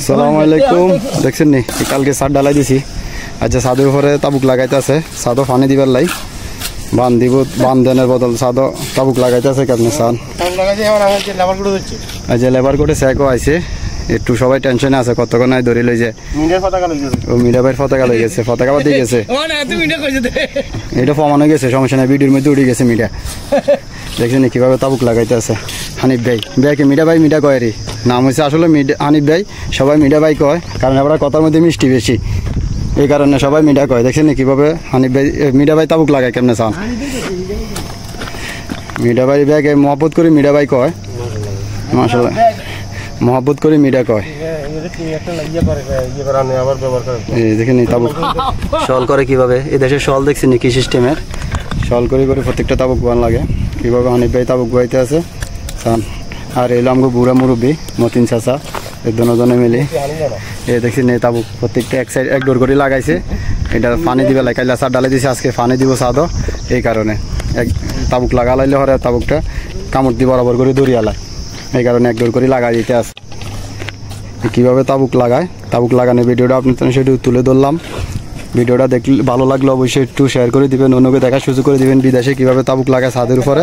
সালাম আলাইকুম। দেখছেন নি কালকে ছাদ ডালাই দিছি, আচ্ছা ছাদের উপরে তাবুক লাগাইতে আছে, ছাদও পানি দিবার লাই বান দিব, বান দেনের বদল ছাদও তাবুক লাগাইতে আছে। কেমন চান আচ্ছা লেবার কোটে চেকও আইছে, একটু সবাই টেনশনে আছে, কতক্ষণ নাই ধরে লই যে ও মিডা ভাইয়ের পতাকা লই গেছে, পতাকা বাদ দিয়ে গেছে, এটা প্রমাণ হয়ে গেছে, সমস্যা নাই, ভিডিওর মধ্যে উঠে গেছে মিডা। দেখছেন কিভাবে তাবুক লাগাইতে আছে হানিফ ভাই। ভাইকে মিডা ভাই মিডা কয় রে, নাম হয়েছে আসলে হানিফ ভাই, সবাই মিডা ভাই কয়, কারণ এবার কথার মধ্যে মিষ্টি বেশি, এই কারণে সবাই মিডা কয়। দেখছেন কিভাবে হানিফ ভাই মিডা ভাই তাবুক লাগায়, কেমনে চান মিডা ভাই ব্যাগে মহব্বত করে মিডা ভাই কয়, মাশাআল্লাহ মহব্বত করে মিডা কয়। দেখেন তাবুক শল করে কিভাবে, এই দেশের শল দেখছেন কি সিস্টেমের, শল করে করে প্রত্যেকটা তাবুক বান লাগে, কিভাবে হানিফ ভাই তাবুক বাইতে আছে চান। আর এলো আমাকে বুড়া মুরব্বী মতিন চাচা, এই দুজনে মিলে এই দেখছেন এই তাবুক প্রত্যেকটা এক সাইড এক ডোর করে লাগাইছে। এটা পানি দিবে লাই, কাইলা চার ডালাই দিছে, আজকে পানি দিব চাঁদও, এই কারণে এক তাবুক লাগা লাইলে হরে তাবুকটা কামড় দিয়ে বরাবর করে দরিয়ালায়, এই কারণে এক ডোর করে লাগাই দিতে আছে। কীভাবে তাবুক লাগায়, তাবুক লাগানোর ভিডিওটা আপনার সেটা তুলে ধরলাম। ভিডিওটা দেখলে ভালো লাগলে অবশ্যই একটু শেয়ার করে দিবেন, অন্যকে দেখার সুযোগ করে দিবেন বিদেশে কীভাবে তাবুক লাগায় ছাদের উপরে।